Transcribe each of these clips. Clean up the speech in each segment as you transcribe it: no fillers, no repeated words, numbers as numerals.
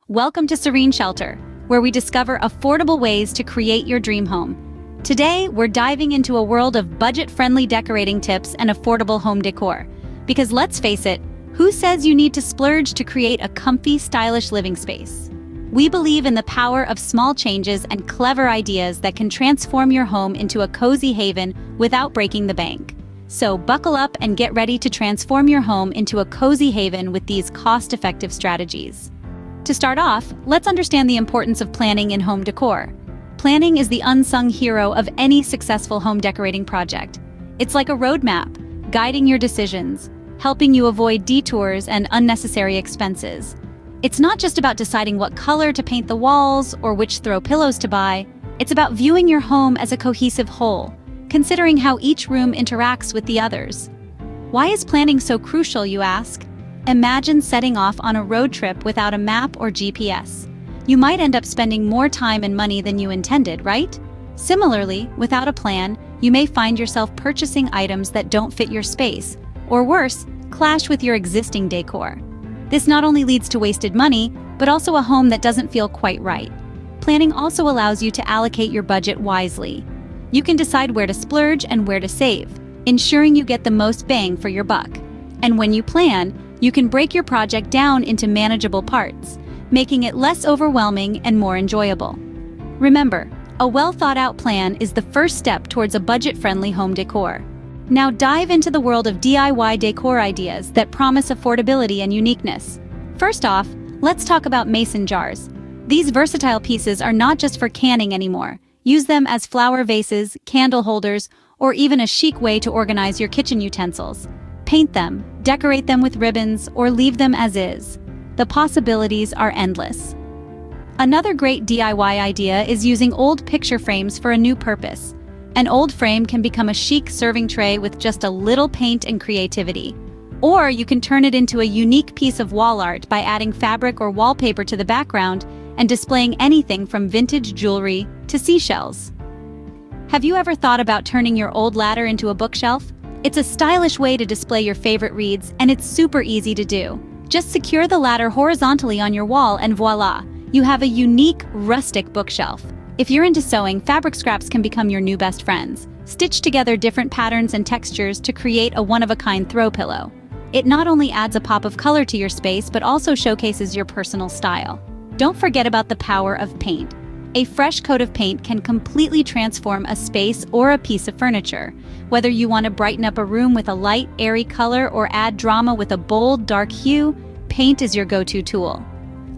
Welcome to Serene Shelter, where we discover affordable ways to create your dream home. Today, we're diving into a world of budget-friendly decorating tips and affordable home decor. Because let's face it, who says you need to splurge to create a comfy, stylish living space? We believe in the power of small changes and clever ideas that can transform your home into a cozy haven without breaking the bank. So buckle up and get ready to transform your home into a cozy haven with these cost-effective strategies. To start off, let's understand the importance of planning in home decor. Planning is the unsung hero of any successful home decorating project. It's like a roadmap, guiding your decisions, helping you avoid detours and unnecessary expenses. It's not just about deciding what color to paint the walls or which throw pillows to buy. It's about viewing your home as a cohesive whole, considering how each room interacts with the others. Why is planning so crucial, you ask? Imagine setting off on a road trip without a map or GPS. You might end up spending more time and money than you intended, right? Similarly, without a plan, you may find yourself purchasing items that don't fit your space, or worse, clash with your existing decor. This not only leads to wasted money, but also a home that doesn't feel quite right. Planning also allows you to allocate your budget wisely. You can decide where to splurge and where to save, ensuring you get the most bang for your buck. And when you plan, you can break your project down into manageable parts, making it less overwhelming and more enjoyable. Remember, a well-thought-out plan is the first step towards a budget-friendly home decor. Now dive into the world of DIY decor ideas that promise affordability and uniqueness. First off, let's talk about mason jars. These versatile pieces are not just for canning anymore. Use them as flower vases, candle holders, or even a chic way to organize your kitchen utensils. Paint them, decorate them with ribbons, or leave them as is. The possibilities are endless. Another great DIY idea is using old picture frames for a new purpose. An old frame can become a chic serving tray with just a little paint and creativity. Or you can turn it into a unique piece of wall art by adding fabric or wallpaper to the background and displaying anything from vintage jewelry to seashells. Have you ever thought about turning your old ladder into a bookshelf? It's a stylish way to display your favorite reads, and it's super easy to do. Just secure the ladder horizontally on your wall and voila, you have a unique, rustic bookshelf. If you're into sewing, fabric scraps can become your new best friends. Stitch together different patterns and textures to create a one-of-a-kind throw pillow. It not only adds a pop of color to your space, but also showcases your personal style. Don't forget about the power of paint. A fresh coat of paint can completely transform a space or a piece of furniture. Whether you want to brighten up a room with a light, airy color or add drama with a bold, dark hue, paint is your go-to tool.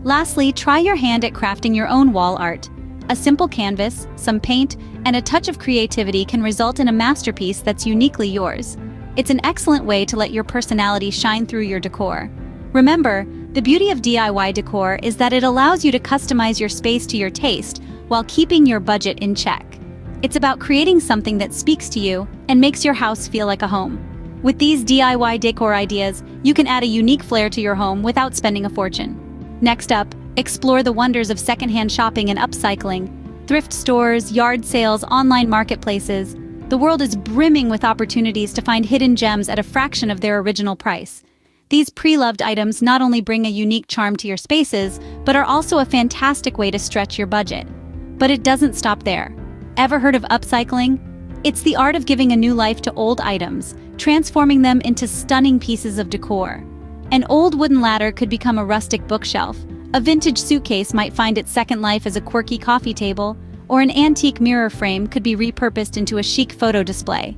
Lastly, try your hand at crafting your own wall art. A simple canvas, some paint, and a touch of creativity can result in a masterpiece that's uniquely yours. It's an excellent way to let your personality shine through your decor. Remember, the beauty of DIY decor is that it allows you to customize your space to your taste while keeping your budget in check. It's about creating something that speaks to you and makes your house feel like a home. With these DIY decor ideas, you can add a unique flair to your home without spending a fortune. Next up, explore the wonders of secondhand shopping and upcycling. Thrift stores, yard sales, online marketplaces. The world is brimming with opportunities to find hidden gems at a fraction of their original price. These pre-loved items not only bring a unique charm to your spaces, but are also a fantastic way to stretch your budget. But it doesn't stop there. Ever heard of upcycling? It's the art of giving a new life to old items, transforming them into stunning pieces of decor. An old wooden ladder could become a rustic bookshelf, a vintage suitcase might find its second life as a quirky coffee table, or an antique mirror frame could be repurposed into a chic photo display.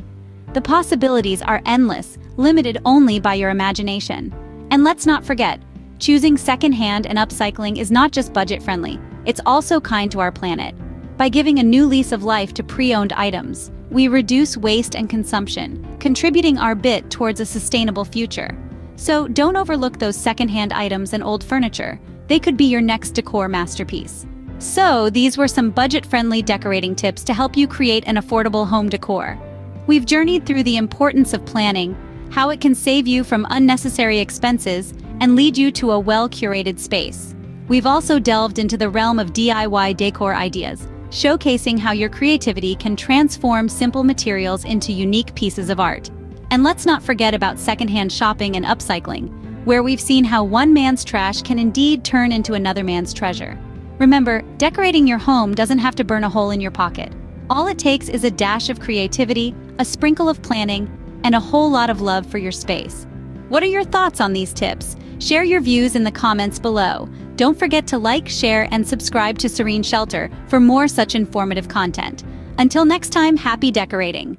The possibilities are endless, limited only by your imagination. And let's not forget, choosing secondhand and upcycling is not just budget-friendly, it's also kind to our planet. By giving a new lease of life to pre-owned items, we reduce waste and consumption, contributing our bit towards a sustainable future. So don't overlook those secondhand items and old furniture. They could be your next decor masterpiece. So these were some budget-friendly decorating tips to help you create an affordable home decor. We've journeyed through the importance of planning, how it can save you from unnecessary expenses, and lead you to a well-curated space. We've also delved into the realm of DIY decor ideas, showcasing how your creativity can transform simple materials into unique pieces of art. And let's not forget about secondhand shopping and upcycling. where we've seen how one man's trash can indeed turn into another man's treasure. Remember, decorating your home doesn't have to burn a hole in your pocket. All it takes is a dash of creativity, a sprinkle of planning, and a whole lot of love for your space. What are your thoughts on these tips? Share your views in the comments below. Don't forget to like, share, and subscribe to Serene Shelter for more such informative content. Until next time, happy decorating!